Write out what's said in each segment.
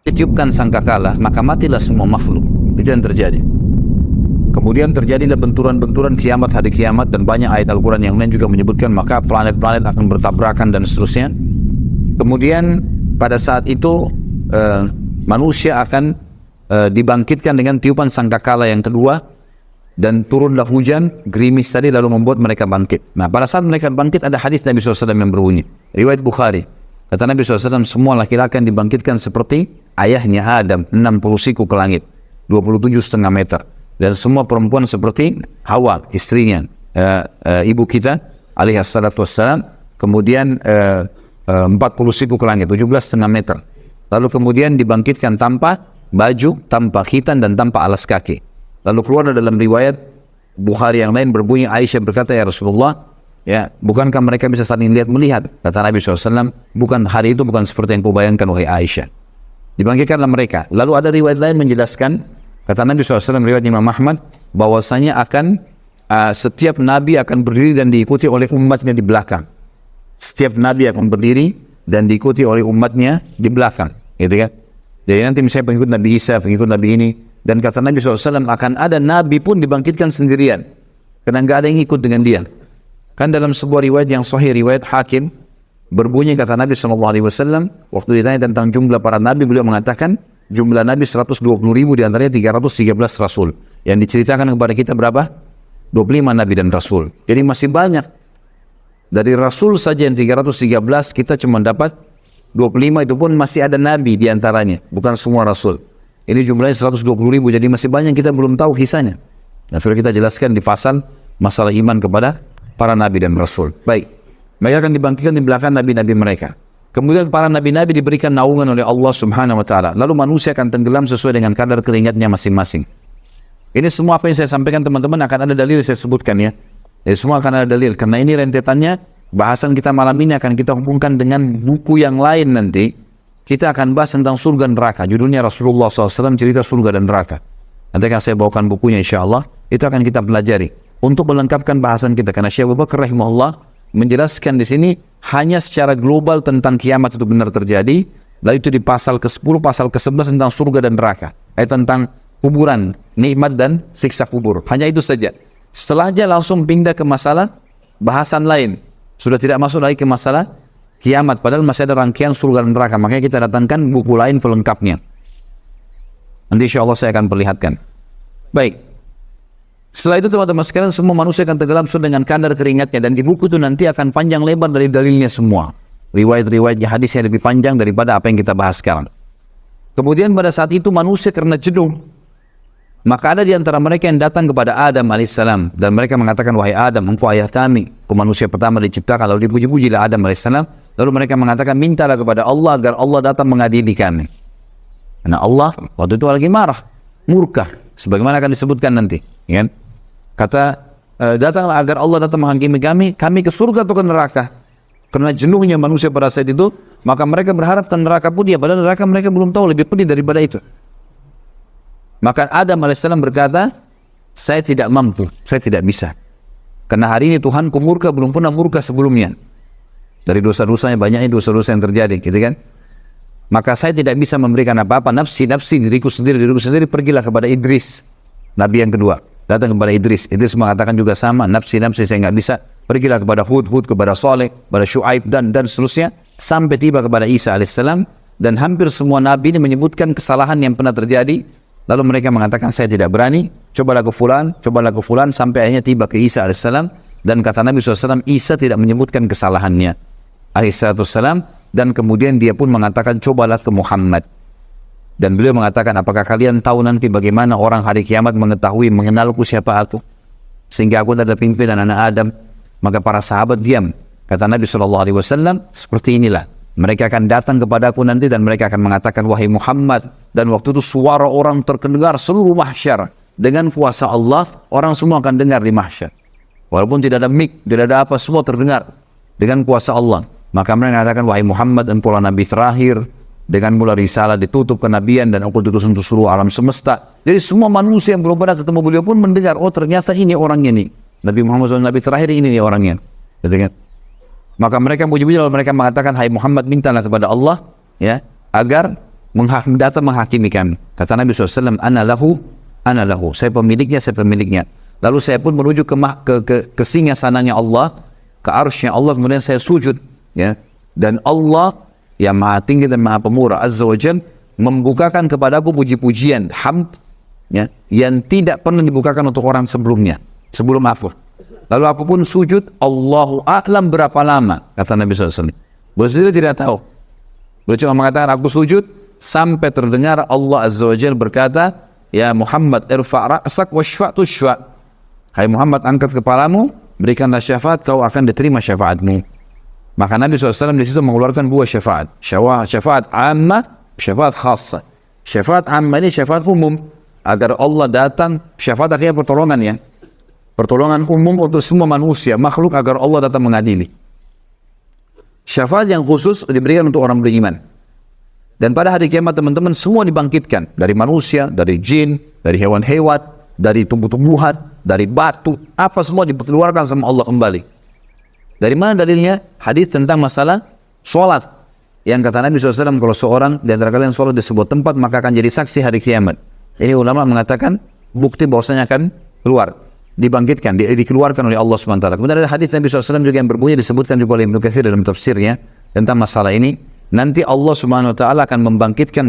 ditiupkan sangkakala, maka matilah semua makhluk. Itu yang terjadi. Kemudian terjadilah benturan-benturan kiamat, hari kiamat, dan banyak ayat Al-Quran yang lain juga menyebutkan maka planet-planet akan bertabrakan dan seterusnya. Kemudian pada saat itu manusia akan dibangkitkan dengan tiupan sangkakala yang kedua, dan turunlah hujan, gerimis tadi lalu membuat mereka bangkit. Nah, pada saat mereka bangkit ada hadis Nabi SAW yang berbunyi, riwayat Bukhari. Kata Nabi SAW, semua laki-laki akan dibangkitkan seperti ayahnya Adam, 60 siku ke langit, 27,5 meter. Dan semua perempuan seperti Hawa, istrinya, ibu kita, alaihi salatu wassalam, kemudian 40 siku ke langit, 17,5 meter. Lalu kemudian dibangkitkan tanpa baju, tanpa khitan, dan tanpa alas kaki. Lalu keluar dalam riwayat Bukhari yang lain berbunyi, Aisyah berkata, ya Rasulullah, ya, bukankah mereka bisa saling lihat-melihat? Kata Nabi SAW, bukan, hari itu bukan seperti yang kau bayangkan wahai Aisyah. Dibangkitkanlah mereka. Lalu ada riwayat lain menjelaskan, kata Nabi SAW, riwayat Imam Ahmad, bahwasanya akan setiap Nabi akan berdiri dan diikuti oleh umatnya di belakang. Setiap Nabi akan berdiri dan diikuti oleh umatnya di belakang, gitu kan? Jadi nanti misalnya pengikut Nabi Isa, pengikut Nabi ini. Dan kata Nabi SAW, akan ada Nabi pun dibangkitkan sendirian, karena nggak ada yang ikut dengan dia. Kan dalam sebuah riwayat yang sahih, riwayat Hakim, berbunyi kata Nabi SAW, waktu ditanya tentang jumlah para Nabi, beliau mengatakan, jumlah Nabi 120.000, diantaranya 313 Rasul. Yang diceritakan kepada kita berapa? 25 Nabi dan Rasul. Jadi masih banyak. Dari Rasul saja yang 313, kita cuma dapat 25, itu pun masih ada Nabi diantaranya, bukan semua Rasul. Ini jumlahnya 120.000, jadi masih banyak kita belum tahu kisahnya. Nah, sudah kita jelaskan di pasal masalah iman kepada para Nabi dan Rasul. Baik, mereka akan dibangkitkan di belakang Nabi-Nabi mereka. Kemudian para Nabi-Nabi diberikan naungan oleh Allah Subhanahu Wa Taala. Lalu manusia akan tenggelam sesuai dengan kadar keringatnya masing-masing. Ini semua apa yang saya sampaikan teman-teman akan ada dalil saya sebutkan ya. Jadi semua akan ada dalil, karena ini rentetannya bahasan kita malam ini akan kita hubungkan dengan buku yang lain nanti. Kita akan bahas tentang surga dan neraka. Judulnya Rasulullah SAW cerita surga dan neraka. Nanti akan saya bawakan bukunya insya Allah. Itu akan kita pelajari untuk melengkapkan bahasan kita. Karena Syekh Abu Bakar rahimahullah menjelaskan di sini hanya secara global tentang kiamat itu benar terjadi. Lalu itu di pasal ke-10, pasal ke-11 tentang surga dan neraka. Tentang kuburan, nikmat dan siksa kubur. Hanya itu saja. Setelahnya langsung pindah ke masalah bahasan lain. Sudah tidak masuk lagi ke masalah kiamat, padahal masih ada rangkaian surga dan neraka. Makanya kita datangkan buku lain pelengkapnya. Nanti insya Allah saya akan perlihatkan. Baik. Setelah itu teman-teman sekalian, semua manusia akan tenggelam dengan kadar keringatnya. Dan di buku itu nanti akan panjang lebar dari dalilnya semua. Riwayat-riwayatnya hadisnya lebih panjang daripada apa yang kita bahas sekarang. Kemudian pada saat itu manusia karena jenuh, maka ada di antara mereka yang datang kepada Adam alaihissalam. Dan mereka mengatakan, wahai Adam, engkau ayah kami, engkau manusia pertama diciptakan. Lalu dipuji-pujilah Adam alaihissalam. Lalu mereka mengatakan, mintalah kepada Allah agar Allah datang mengadili kami. Karena Allah waktu itu lagi marah, murka, sebagaimana akan disebutkan nanti. Ya? Kata, datanglah agar Allah datang menghakimi kami ke surga atau ke neraka. Karena jenuhnya manusia pada saat itu, maka mereka berharap ke neraka pun dia, padahal neraka mereka belum tahu, lebih pedih daripada itu. Maka Adam alaihissalam berkata, saya tidak mampu, saya tidak bisa. Karena hari ini Tuhanku murka, belum pernah murka sebelumnya. Dari dosa-dosanya banyaknya dosa-dosa yang terjadi, gitu kan? Maka saya tidak bisa memberikan apa-apa, nafsi, diriku sendiri, pergilah kepada Idris, Nabi yang kedua. Datang kepada Idris. Idris mengatakan juga sama, nafsi, saya nggak bisa. Pergilah kepada Hud, kepada Saleh, kepada Syuaib, dan seterusnya. Sampai tiba kepada Isa alaihissalam. Dan hampir semua Nabi ini menyebutkan kesalahan yang pernah terjadi. Lalu mereka mengatakan, saya tidak berani, cobalah ke fulan, sampai akhirnya tiba ke Isa alaihissalam. Dan kata Nabi SAW, Isa tidak menyebutkan kesalahannya alaihissalam. Dan kemudian dia pun mengatakan, cobalah ke Muhammad. Dan beliau mengatakan, apakah kalian tahu nanti bagaimana orang hari kiamat mengetahui, mengenalku siapa aku? Sehingga aku adalah pimpinan anak Adam. Maka para sahabat diam. Kata Nabi SAW, seperti inilah. Mereka akan datang kepadaku nanti dan mereka akan mengatakan, wahai Muhammad. Dan waktu itu suara orang terdengar seluruh mahsyar. Dengan kuasa Allah, orang semua akan dengar di mahsyar. Walaupun tidak ada mic, tidak ada apa, semua terdengar. Dengan kuasa Allah. Maka mereka mengatakan, wahai Muhammad, engkaulah Nabi terakhir. Dengan mula risalah ditutup kenabian dan engkau diutus untuk seluruh alam semesta. Jadi semua manusia yang belum pernah ketemu beliau pun mendengar, oh ternyata ini orangnya nih. Nabi Muhammad SAW, Nabi terakhir ini nih orangnya. Gitu. Maka mereka puji-puji lalu mereka mengatakan, hai Muhammad, mintalah kepada Allah ya agar datang menghakimi kami. Kata Nabi SAW, ana lahu, saya pemiliknya. Lalu saya pun menuju ke singgasananya Allah, ke arsy-Nya Allah, kemudian saya sujud, ya. Dan Allah yang maha tinggi dan maha pemurah Azza wa Jalla membukakan kepadaku puji-pujian, hamd, ya, yang tidak pernah dibukakan untuk orang sebelum aku. Lalu aku pun sujud, Allahu a'lam berapa lama, kata Nabi SAW. Beliau sendiri tidak tahu. Beliau cuma mengatakan, aku sujud sampai terdengar Allah Azza wa Jalla berkata, ya Muhammad irfa' ra'sak washfa' tushfa'. Hai Muhammad, angkat kepalamu, berikanlah syafaat, kau akan diterima syafaatmu. Maka Nabi SAW di situ mengeluarkan dua syafaat. Syafaat ammah, syafaat khassa. Syafaat ammah ini syafaat umum, agar Allah datang, syafaat akhirnya pertolongan, ya. Pertolongan umum untuk semua manusia, makhluk, agar Allah datang mengadili. Syafaat yang khusus diberikan untuk orang beriman. Dan pada hari kiamat teman-teman semua dibangkitkan. Dari manusia, dari jin, dari hewan-hewan, dari tumbuh-tumbuhan, dari batu. Apa semua dikeluarkan sama Allah kembali. Dari mana dalilnya? Hadis tentang masalah sholat. Yang kata Nabi SAW, kalau seorang di antara kalian sholat di sebuah tempat, maka akan jadi saksi hari kiamat. Ini ulama mengatakan bukti bahwasanya akan keluar. Dibangkitkan, dikeluarkan oleh Allah SWT. Kemudian ada hadis Nabi SAW juga yang berbunyi, disebutkan juga oleh Ibnu Katsir dalam tafsirnya tentang masalah ini. Nanti Allah SWT akan membangkitkan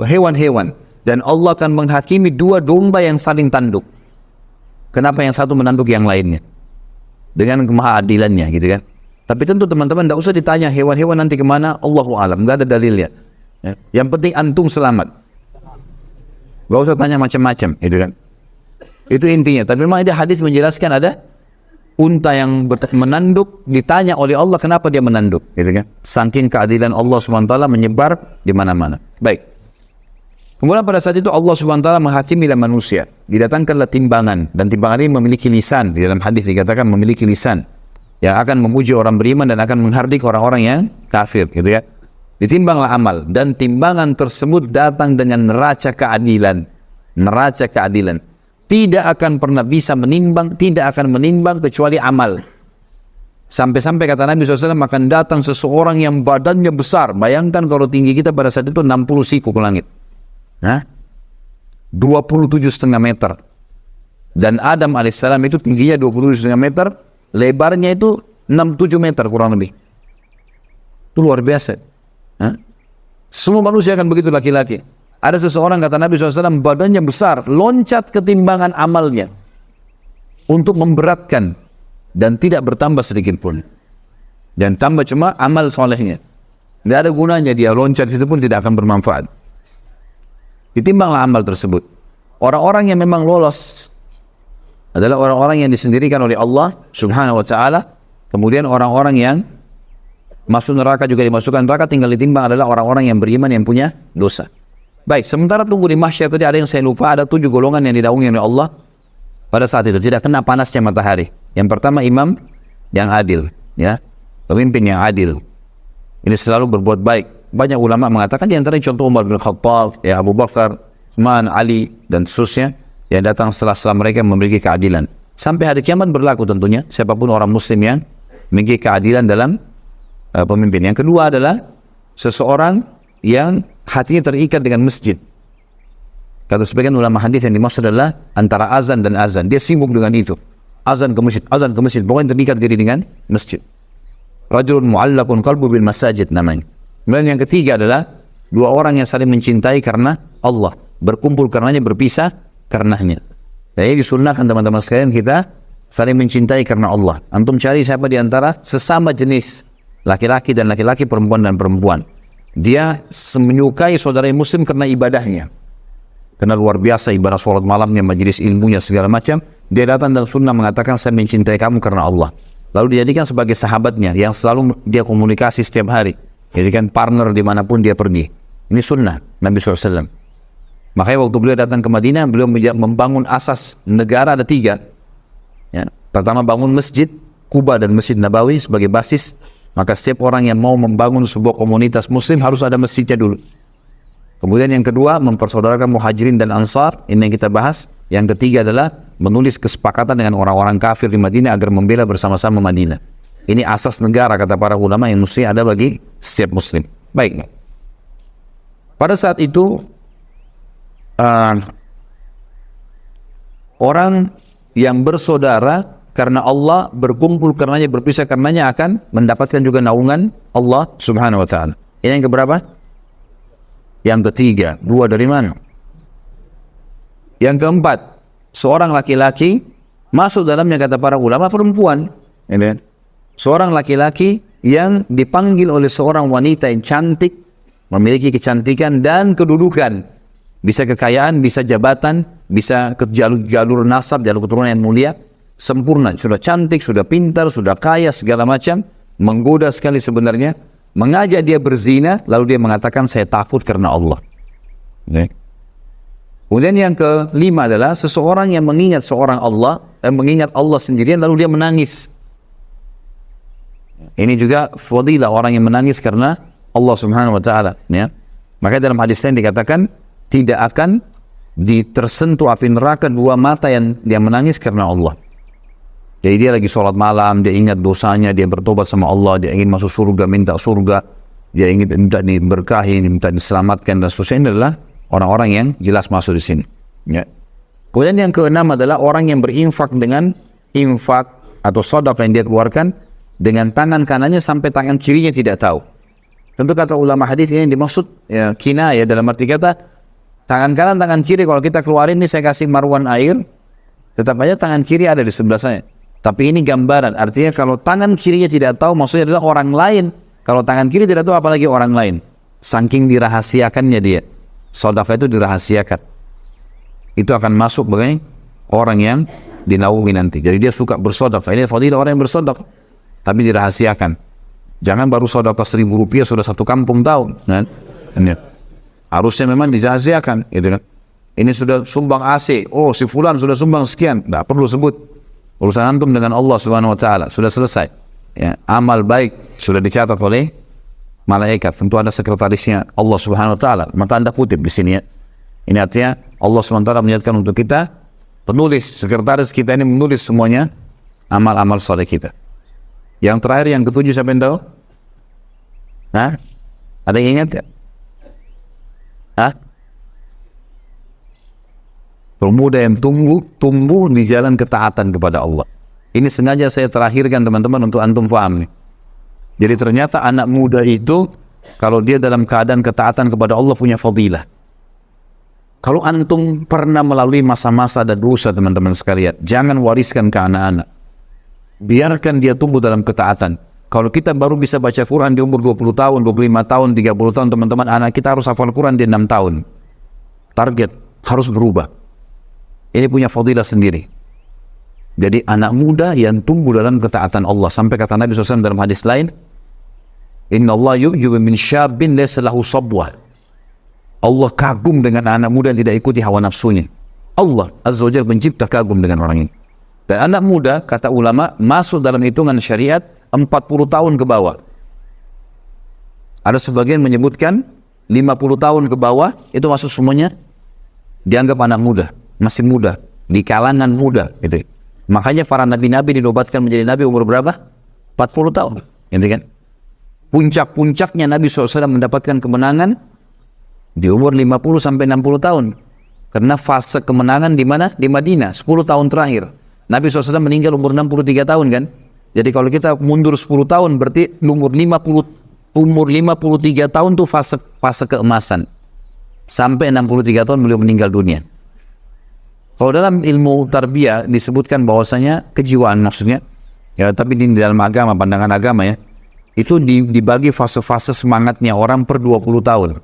hewan-hewan dan Allah akan menghakimi dua domba yang saling tanduk. Kenapa yang satu menanduk yang lainnya? Dengan kemaadilannya, gitu kan. Tapi tentu teman-teman tidak usah ditanya hewan-hewan nanti kemana, Allahu a'lam, nggak ada dalilnya. Ya. Yang penting antum selamat. Gak usah tanya macam-macam, gitu kan. Itu intinya. Tapi memang ada hadis menjelaskan ada unta yang menanduk, ditanya oleh Allah kenapa dia menanduk, gitu kan. Saking keadilan Allah SWT menyebar di mana-mana. Baik. Kemudian pada saat itu Allah SWT menghakimi manusia. Didatangkanlah timbangan, dan timbangan ini memiliki lisan. Di dalam hadis dikatakan memiliki lisan yang akan memuji orang beriman dan akan menghardik orang-orang yang kafir, gitu ya. Ditimbanglah amal, dan timbangan tersebut datang dengan neraca keadilan. Neraca keadilan. Tidak akan pernah bisa menimbang, tidak akan menimbang kecuali amal. Sampai-sampai kata Nabi SAW akan datang seseorang yang badannya besar. Bayangkan kalau tinggi kita pada saat itu 60 siku ke langit. 27,5 meter. Dan Adam alaihissalam itu tingginya 27,5 meter, lebarnya itu 67 meter kurang lebih. Itu luar biasa. Semua manusia akan begitu, laki-laki. Ada seseorang, kata Nabi SAW, badannya besar, loncat ke timbangan amalnya untuk memberatkan dan tidak bertambah sedikit pun. Dan tambah cuma amal solehnya. Tidak ada gunanya dia loncat situ pun tidak akan bermanfaat. Ditimbanglah amal tersebut. Orang-orang yang memang lolos adalah orang-orang yang disendirikan oleh Allah Subhanahu wa Ta'ala. Kemudian orang-orang yang masuk neraka juga dimasukkan neraka, tinggal ditimbang adalah orang-orang yang beriman yang punya dosa. Baik, sementara tunggu di mahsyar tadi ada yang saya lupa, ada 7 golongan yang didaungi oleh Allah pada saat itu, tidak kena panasnya matahari. Yang pertama imam yang adil, ya, pemimpin yang adil. Ini selalu berbuat baik. Banyak ulama mengatakan di antara contoh Umar bin Khattab, ya, Abu Bakar, Utsman, Ali dan seterusnya yang datang setelah mereka memiliki keadilan. Sampai hari kiamat berlaku tentunya siapapun orang muslim yang memiliki keadilan dalam pemimpin. Yang kedua adalah seseorang yang hatinya terikat dengan masjid. Kata sebagian ulama hadis yang dimaksud adalah antara azan dan azan. Dia sibuk dengan itu. Azan ke masjid, pokoknya terikat diri dengan masjid. Rajulun mu'allaqun qalbu bil masajid namanya. Kemudian yang ketiga adalah dua orang yang saling mencintai karena Allah, berkumpul karenanya, berpisah karenanya. Jadi disunnahkan teman-teman sekalian kita saling mencintai karena Allah. Antum cari siapa di antara sesama jenis, laki-laki dan laki-laki, perempuan dan perempuan, dia menyukai saudara muslim karena ibadahnya, karena luar biasa ibadah sholat malamnya, majelis ilmunya, segala macam. Dia datang dan sunnah mengatakan saya mencintai kamu karena Allah. Lalu dijadikan sebagai sahabatnya yang selalu dia komunikasi setiap hari. Jadikan partner dimanapun dia pergi. Ini sunnah Nabi SAW. Makanya waktu beliau datang ke Madinah, beliau membangun asas negara ada 3. Ya. Pertama bangun masjid Kuba dan Masjid Nabawi sebagai basis. Maka setiap orang yang mau membangun sebuah komunitas muslim harus ada masjidnya dulu. Kemudian yang kedua, mempersaudarakan muhajirin dan ansar. Ini yang kita bahas. Yang ketiga adalah menulis kesepakatan dengan orang-orang kafir di Madinah agar membela bersama-sama Madinah. Ini asas negara kata para ulama yang mesti ada bagi setiap muslim. Baik. Pada saat itu orang yang bersaudara karena Allah, berkumpul karenanya, berpisah karenanya, akan mendapatkan juga naungan Allah Subhanahu wa ta'ala. Ini yang keberapa? Yang ketiga. Dua dari mana? Yang keempat, seorang laki-laki masuk dalamnya, kata para ulama, perempuan. Seorang laki-laki yang dipanggil oleh seorang wanita yang cantik, memiliki kecantikan dan kedudukan, bisa kekayaan, bisa jabatan, bisa ke jalur nasab, jalur keturunan yang mulia, sempurna, sudah cantik, sudah pintar, sudah kaya, segala macam, menggoda sekali sebenarnya, mengajak dia berzina, lalu dia mengatakan saya takut karena Allah. Kemudian yang kelima adalah seseorang yang mengingat seorang Allah, mengingat Allah sendirian, lalu dia menangis. Ini juga fadilah orang yang menangis karena Allah Subhanahu wa ta'ala, ya. Maka dalam hadis lain dikatakan tidak akan tersentuh api neraka dua mata yang dia menangis karena Allah. Jadi dia lagi sholat malam, dia ingat dosanya, dia bertobat sama Allah, dia ingin masuk surga, minta surga, dia ingin minta diberkahi, minta diselamatkan dan seterusnya. Ini adalah orang-orang yang jelas masuk di sini. Ya. Kemudian yang keenam adalah orang yang berinfak dengan infak atau sedekah yang dia keluarkan dengan tangan kanannya sampai tangan kirinya tidak tahu. Tentu kata ulama hadis ini dimaksud ya, kinayah, dalam arti kata tangan kanan, tangan kiri. Kalau kita keluarin ini, saya kasih marwan air, tetap aja tangan kiri ada di sebelah saya. Tapi ini gambaran, artinya kalau tangan kirinya tidak tahu, maksudnya adalah orang lain. Kalau tangan kiri tidak tahu, apalagi orang lain. Saking dirahasiakannya dia, sedekah itu dirahasiakan. Itu akan masuk sebagai orang yang dinaungi nanti. Jadi dia suka bersedekah. Ini fadilah orang yang bersedekah, tapi dirahasiakan. Jangan baru sedekah Rp1.000 sudah satu kampung tahu. Kan? Harusnya memang dirahasiakan. Gitu kan? Ini sudah sumbang AC. Oh, si fulan sudah sumbang sekian. Tidak perlu sebut. Urusan antum dengan Allah Subhanahu wa ta'ala sudah selesai. Ya, amal baik sudah dicatat oleh malaikat. Tentu ada sekretarisnya Allah Subhanahu wa ta'ala. Maka Anda kutip di sini ya. Ini artinya Allah Subhanahu wa ta'ala mengingatkan untuk kita, penulis, sekretaris kita ini menulis semuanya amal-amal saleh kita. Yang terakhir, yang ketujuh, siapa yang tahu? Hah? Ada yang ingat ya? Hah? Pemuda yang tumbuh di jalan ketaatan kepada Allah. Ini sengaja saya terakhirkan teman-teman untuk antum paham nih. Jadi ternyata anak muda itu kalau dia dalam keadaan ketaatan kepada Allah punya fadilah. Kalau antum pernah melalui masa-masa dan dosa teman-teman sekalian, jangan wariskan ke anak-anak. Biarkan dia tumbuh dalam ketaatan. Kalau kita baru bisa baca Quran di umur 20 tahun, 25 tahun, 30 tahun, teman-teman, anak kita harus hafal Quran di 6 tahun. Target harus berubah. Ini punya fadilah sendiri. Jadi anak muda yang tumbuh dalam ketaatan Allah. Sampai kata Nabi SAW dalam hadis lain, Inna Allah yu'jubu min syabin laysa lahu sabwah. Allah kagum dengan anak muda yang tidak ikuti hawa nafsunya. Allah Azza wa Jalla pencipta kagum dengan orang ini. Dan anak muda, kata ulama, masuk dalam hitungan syariat 40 tahun ke bawah. Ada sebagian menyebutkan 50 tahun ke bawah, itu masuk semuanya dianggap anak muda. Masih muda, di kalangan muda gitu. Makanya para nabi-nabi dinobatkan menjadi nabi umur berapa? 40 tahun gitu kan. Puncak-puncaknya Nabi SAW mendapatkan kemenangan di umur 50 sampai 60 tahun. Karena fase kemenangan di mana? Di Madinah, 10 tahun terakhir. Nabi SAW meninggal umur 63 tahun kan. Jadi kalau kita mundur 10 tahun berarti umur 53 tahun tuh fase keemasan. Sampai 63 tahun beliau meninggal dunia. Kalau dalam ilmu tarbiyah disebutkan bahwasanya kejiwaan maksudnya, ya, tapi di dalam agama, pandangan agama ya, itu dibagi fase-fase semangatnya orang per 20 tahun.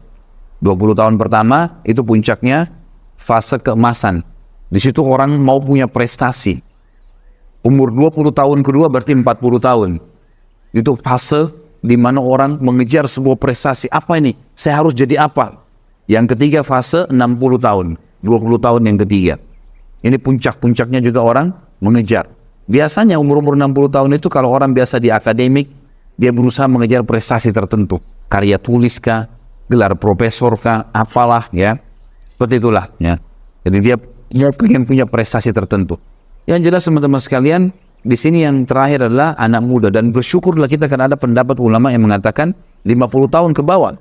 20 tahun pertama itu puncaknya fase keemasan. Di situ orang mau punya prestasi. Umur 20 tahun kedua berarti 40 tahun. Itu fase di mana orang mengejar sebuah prestasi. Apa ini? Saya harus jadi apa? Yang ketiga fase 60 tahun. 20 tahun yang ketiga. Ini puncak-puncaknya juga orang mengejar. Biasanya umur-umur 60 tahun itu kalau orang biasa di akademik, dia berusaha mengejar prestasi tertentu. Karya tulis kah, gelar profesor kah, apalah ya. Seperti itulah ya. Jadi dia ingin punya prestasi tertentu. Yang jelas teman-teman sekalian, di sini yang terakhir adalah anak muda. Dan bersyukurlah kita karena ada pendapat ulama yang mengatakan 50 tahun ke bawah.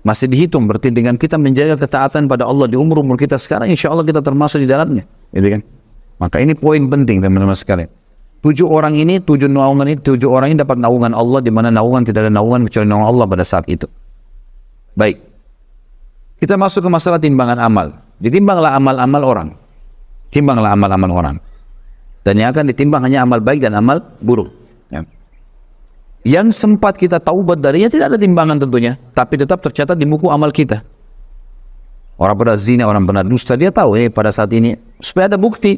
masih dihitung. Berarti dengan kita menjaga ketaatan pada Allah di umur-umur kita sekarang, insya Allah kita termasuk di dalamnya, gitu kan? Maka ini poin penting teman-teman sekalian. 7 orang ini dapat naungan Allah, di mana naungan tidak ada naungan kecuali naungan Allah pada saat itu. Baik, kita masuk ke masalah timbangan amal. Ditimbanglah amal-amal orang, timbanglah amal-amal orang, dan yang akan ditimbang hanya amal baik dan amal buruk, ya. Yang sempat kita taubat darinya tidak ada timbangan tentunya, tapi tetap tercatat di buku amal kita. Orang pernah zina, orang pernah dusta, dia tahu ini pada saat ini, supaya ada bukti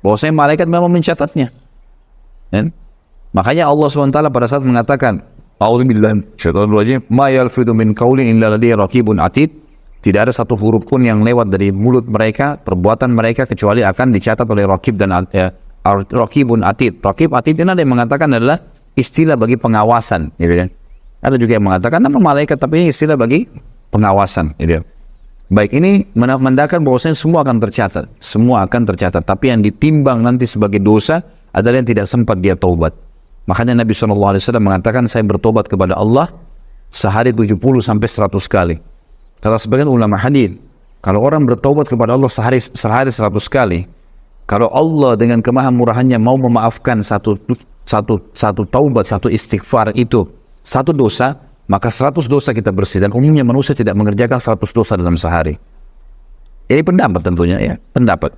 bahwasanya malaikat memang mencatatnya. Dan makanya Allah SWT pada saat mengatakan, "A'udzubillahi minasyaitonir rajim, ma yalfidu min qaulin illa ladayhi raqibun atid." Tidak ada satu huruf pun yang lewat dari mulut mereka, perbuatan mereka, kecuali akan dicatat oleh raqib dan raqibun atid. Raqib atid ini ada yang mengatakan adalah istilah bagi pengawasan, gitu kan? Ada juga yang mengatakan nama malaikat, tapi ini istilah bagi pengawasan, gitu. Baik, ini menandakan bahwasanya semua akan tercatat, semua akan tercatat. Tapi yang ditimbang nanti sebagai dosa adalah yang tidak sempat dia taubat. Makanya Nabi SAW mengatakan, saya bertobat kepada Allah sehari 70 sampai 100 kali. Kata sebagian ulama hadis, kalau orang bertobat kepada Allah sehari 100 kali, kalau Allah dengan kemahamurahannya mau memaafkan satu taubat, satu istighfar itu satu dosa, maka 100 dosa kita bersih. Dan umumnya manusia tidak mengerjakan 100 dosa dalam sehari. Ini pendapat tentunya, ya, pendapat.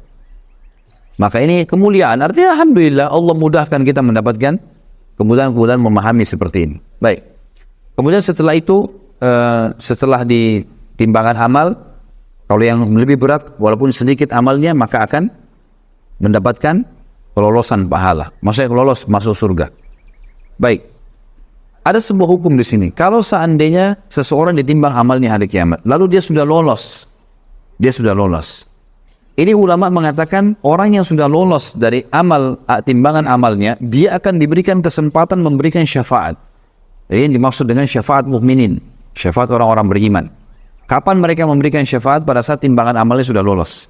Maka ini kemuliaan, artinya alhamdulillah Allah mudahkan kita mendapatkan kemudahan-kemudahan memahami seperti ini. Baik, kemudian setelah itu, setelah di timbangan amal, kalau yang lebih berat walaupun sedikit amalnya, maka akan mendapatkan kelolosan pahala, maksudnya lolos masuk surga. Baik, ada sebuah hukum di sini. Kalau seandainya seseorang ditimbang amalnya hari kiamat, lalu dia sudah lolos, ini ulama mengatakan orang yang sudah lolos dari timbangan amalnya, dia akan diberikan kesempatan memberikan syafaat. Ini dimaksud dengan syafaat mukminin, syafaat orang-orang beriman. Kapan mereka memberikan syafaat? Pada saat timbangan amalnya sudah lolos.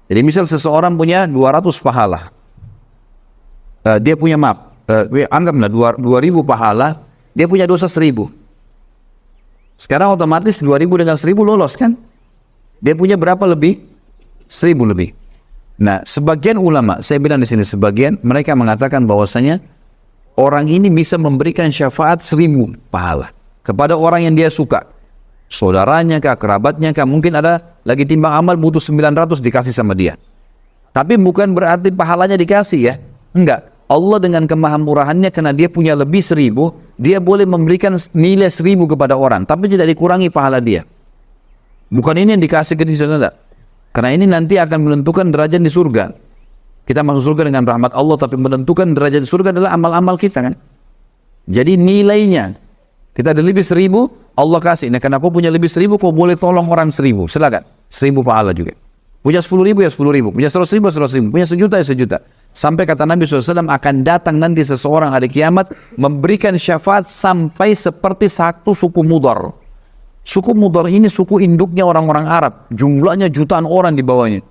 Jadi misal seseorang punya 200 pahala, dia punya anggaplah 2000 pahala, dia punya dosa 1000. Sekarang otomatis 2000 dengan 1000 lolos kan? Dia punya berapa lebih? 1000 lebih. Nah, sebagian ulama, saya bilang di sini sebagian, mereka mengatakan bahwasanya orang ini bisa memberikan syafaat 1000 pahala kepada orang yang dia suka. Saudaranya kah, kerabatnya kah, mungkin ada lagi timbang amal butuh 900 dikasih sama dia. Tapi bukan berarti pahalanya dikasih, ya. Enggak. Allah dengan kemahamurahannya, karena dia punya lebih 1000, dia boleh memberikan nilai 1000 kepada orang, tapi tidak dikurangi pahala dia. Bukan ini yang dikasih ke dia, saudara. Karena ini nanti akan menentukan derajat di surga. Kita masuk surga dengan rahmat Allah, tapi menentukan derajat di surga adalah amal-amal kita, kan. Jadi nilainya, kita ada lebih 1000, Allah kasih. Nah, karena kau punya lebih 1000, kau boleh tolong orang 1000. Silakan. 1000 pahala juga. Punya 10.000 ya 10.000. Punya 100.000 ya 100.000. Punya 1.000.000 ya 1.000.000. Sampai kata Nabi SAW, akan datang nanti seseorang hari kiamat memberikan syafaat sampai seperti satu suku Mudar. Suku Mudar ini suku induknya orang-orang Arab. Jumlahnya jutaan orang di bawahnya.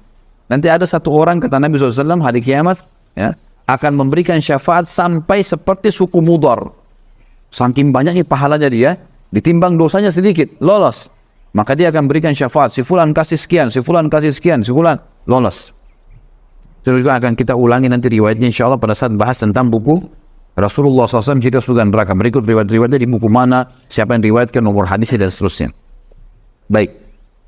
Nanti ada satu orang, kata Nabi SAW, hari kiamat, ya, akan memberikan syafaat sampai seperti suku Mudar. Saking banyaknya pahalanya dia, ditimbang dosanya sedikit, lolos. Maka dia akan berikan syafaat, si fulan kasih sekian, si fulan kasih sekian, si fulan lolos. Itu juga akan kita ulangi nanti riwayatnya insya Allah pada saat bahas tentang buku Rasulullah SAW cerita surga neraka. Berikut riwayat-riwayatnya di buku mana, siapa yang riwayatkan, nomor hadisnya dan seterusnya. Baik,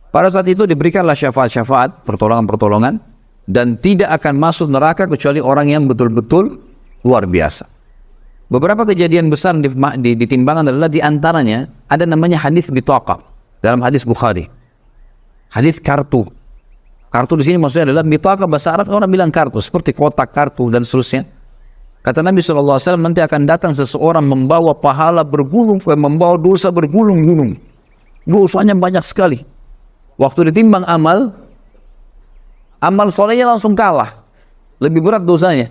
pada saat itu diberikanlah syafaat-syafaat, pertolongan-pertolongan, dan tidak akan masuk neraka kecuali orang yang betul-betul luar biasa. Beberapa kejadian besar di timbangan adalah diantaranya ada namanya hadis bitaqah dalam hadis Bukhari. Hadis kartu. Kartu di sini maksudnya adalah bitaqah, bahasa Arab orang bilang kartu, seperti kotak kartu dan seterusnya. Kata Nabi SAW, nanti akan datang seseorang membawa pahala bergulung, membawa dosa bergulung-gulung. Dosanya banyak sekali. Waktu ditimbang amal solehnya langsung kalah. Lebih berat dosanya.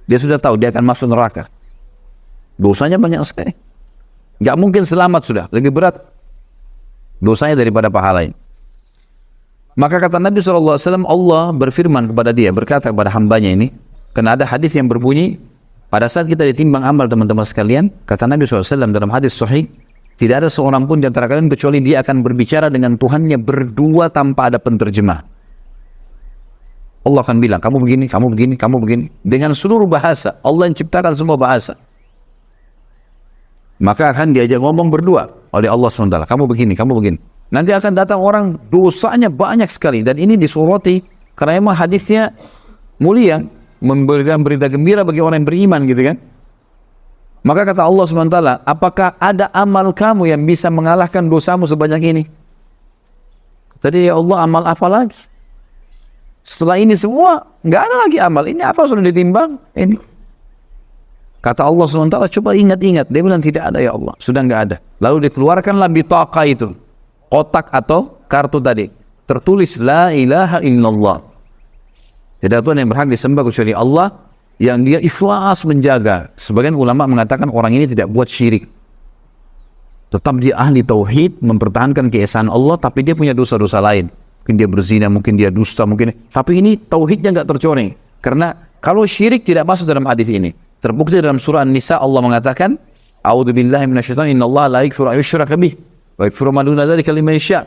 Dia sudah tahu dia akan masuk neraka. Dosanya banyak sekali. Gak mungkin selamat sudah. Lebih berat dosanya daripada pahalanya. Maka kata Nabi SAW, Allah berfirman kepada dia, berkata kepada hambanya ini, karena ada hadis yang berbunyi, pada saat kita ditimbang amal teman-teman sekalian, kata Nabi SAW dalam hadis sahih, Tidak ada seorang pun di antara kalian kecuali dia akan berbicara dengan Tuhannya berdua tanpa ada penterjemah. Allah akan bilang, kamu begini, kamu begini, kamu begini. Dengan seluruh bahasa. Allah yang ciptakan semua bahasa. Maka akan diajak ngomong berdua oleh Allah SWT. Kamu begini, kamu begini. Nanti akan datang orang dosanya banyak sekali. Dan ini disurati karena memang hadisnya mulia. Memberikan berita gembira bagi orang yang beriman gitu kan. Maka kata Allah SWT, apakah ada amal kamu yang bisa mengalahkan dosamu sebanyak ini? Tadi ya Allah, amal apa lagi? Setelah ini semua, nggak ada lagi amal. Ini apa sudah ditimbang? Ini. Kata Allah SWT, coba ingat-ingat. Dia bilang tidak ada ya Allah, sudah nggak ada. Lalu dikeluarkanlah bitaqah itu. Kotak atau kartu tadi. Tertulis, La ilaha illallah. Tidak Tuhan yang berhak disembah kecuali Allah, yang dia ikhlas menjaga. Sebagian ulama mengatakan orang ini tidak buat syirik. Tetap dia ahli tauhid, mempertahankan keesaan Allah, tapi dia punya dosa-dosa lain. Mungkin dia berzina, mungkin dia dusta, mungkin. Tapi ini tauhidnya nggak tercoreng. Karena kalau syirik tidak masuk dalam hadis ini. Terbukti dalam surah An-Nisa Allah mengatakan, A'udzubillahi minasyaitonir innallaha la yaghfiru an yushraka bih wa yaghfiru ma duna dzalika liman yasha'.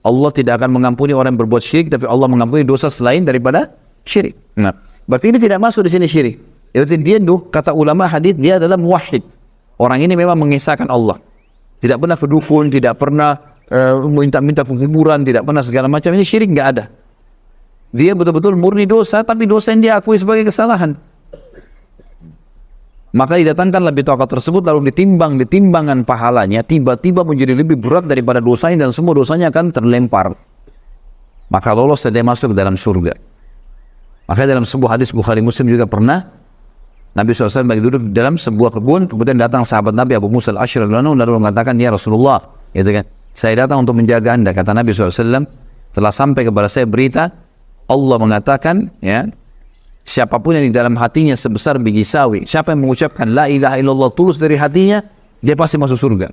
Allah tidak akan mengampuni orang yang berbuat syirik, tapi Allah mengampuni dosa selain daripada syirik. Nah, berarti ini tidak masuk di sini syirik. Berarti dia kata ulama hadis dia adalah muwahhid. Orang ini memang mengesahkan Allah. Tidak pernah kedukun, tidak pernah minta-minta penghiburan, tidak pernah segala macam. Ini syirik nggak ada. Dia betul-betul murni dosa, tapi dosa yang dia akui sebagai kesalahan. Maka didatangkanlah bitaqah tersebut, lalu ditimbang di timbangan pahalanya, tiba-tiba menjadi lebih berat daripada dosanya, dan semua dosanya akan terlempar. Maka lolos dan dia masuk ke dalam surga. Maka dalam sebuah hadis Bukhari Muslim juga pernah Nabi SAW lagi duduk di dalam sebuah kebun, kemudian datang sahabat Nabi Abu Musa al-Asy'ari lalu mengatakan, ya Rasulullah, gitu kan, saya datang untuk menjaga anda. Kata Nabi SAW, telah sampai kepada saya berita, Allah mengatakan, ya, siapapun yang di dalam hatinya sebesar biji sawi, siapa yang mengucapkan la ilaha illallah tulus dari hatinya, dia pasti masuk surga.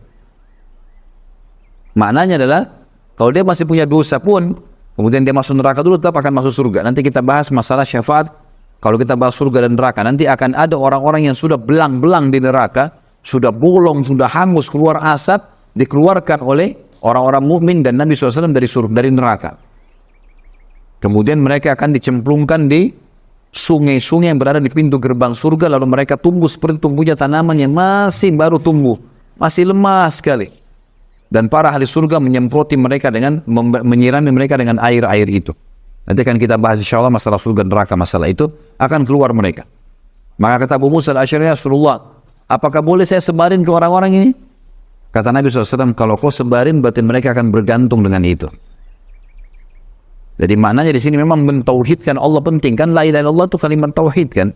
Maknanya adalah, kalau dia masih punya dosa pun, kemudian dia masuk neraka dulu, tetap akan masuk surga. Nanti kita bahas masalah syafaat. Kalau kita bahas surga dan neraka, nanti akan ada orang-orang yang sudah belang-belang di neraka, sudah bolong, sudah hangus, keluar asap, dikeluarkan oleh orang-orang mukmin dan Nabi SAW dari neraka. Kemudian mereka akan dicemplungkan di sungai-sungai yang berada di pintu gerbang surga, lalu mereka tumbuh seperti tumbuhnya tanaman yang masih baru tumbuh, masih lemah sekali. Dan para ahli surga menyemproti mereka dengan, menyirami mereka dengan air-air itu. Nanti akan kita bahas insya Allah masalah surga neraka, masalah itu akan keluar mereka. Maka kata Abu Musa al-Asy'ari, Rasulullah, apakah boleh saya sebarin ke orang-orang ini? Kata Nabi SAW, kalau kau sebarin berarti mereka akan bergantung dengan itu. Jadi maknanya di sini memang mentauhidkan Allah penting kan, la ilaha illallah itu kalimat tauhid kan,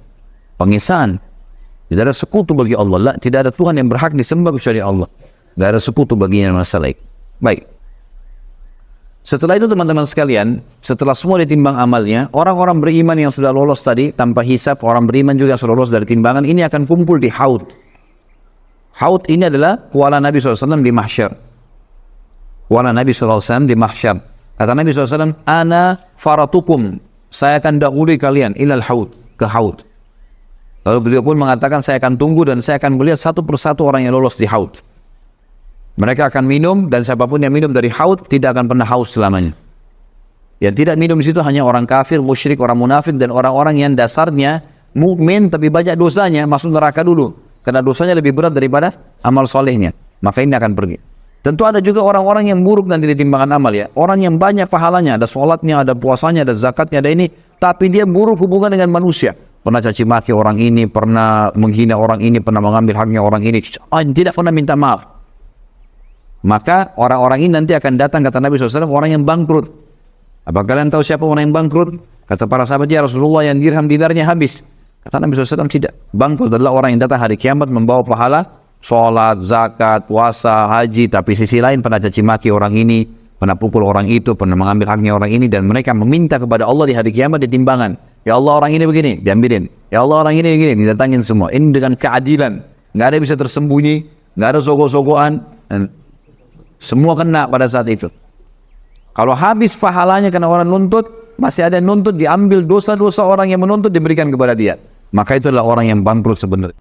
pengesahan. Tidak ada sekutu bagi Allah, tidak ada Tuhan yang berhak disembah kecuali Allah. Tidak ada sekutu baginya masalah itu. Baik. Setelah itu teman-teman sekalian, setelah semua ditimbang amalnya, orang-orang beriman yang sudah lolos tadi tanpa hisab, orang beriman juga sudah lolos dari timbangan, ini akan kumpul di Haud. Haud ini adalah kuala Nabi SAW di mahsyar. Kuala Nabi SAW di mahsyar. Kata Nabi SAW, ana faratukum, saya akan dahului kalian ilal Haud, ke Haud. Lalu beliau pun mengatakan, saya akan tunggu dan saya akan melihat satu persatu orang yang lolos di Haud. Mereka akan minum, dan siapapun yang minum dari Haud tidak akan pernah haus selamanya. Yang tidak minum di situ hanya orang kafir, musyrik, orang munafik, dan orang-orang yang dasarnya mukmin tapi banyak dosanya, masuk neraka dulu. Karena dosanya lebih berat daripada amal solehnya. Maka ini akan pergi. Tentu ada juga orang-orang yang buruk nanti di timbangan amal ya. Orang yang banyak pahalanya, ada sholatnya, ada puasanya, ada zakatnya, ada ini. Tapi dia buruk hubungan dengan manusia. Pernah caci maki orang ini, pernah menghina orang ini, pernah mengambil haknya orang ini. Tidak pernah minta maaf. Maka orang-orang ini nanti akan datang, kata Nabi SAW, orang yang bangkrut. Apa kalian tahu siapa orang yang bangkrut? Kata para sahabat, ya Rasulullah, yang dirham dinarnya habis. Kata Nabi SAW, tidak. Bangkrut adalah orang yang datang hari kiamat membawa pahala sholat, zakat, puasa, haji, tapi sisi lain pernah caci maki orang ini, pernah pukul orang itu, pernah mengambil haknya orang ini, dan mereka meminta kepada Allah di hari kiamat di timbangan. Ya Allah, orang ini begini, diambilin. Ya Allah, orang ini begini, didatangin semua. Ini dengan keadilan. Nggak ada yang bisa tersembunyi, nggak ada sogo-sogoan. Semua kena pada saat itu. Kalau habis pahalanya karena orang nuntut, masih ada yang nuntut, diambil dosa-dosa orang yang menuntut, diberikan kepada dia. Maka itu adalah orang yang bangkrut sebenarnya.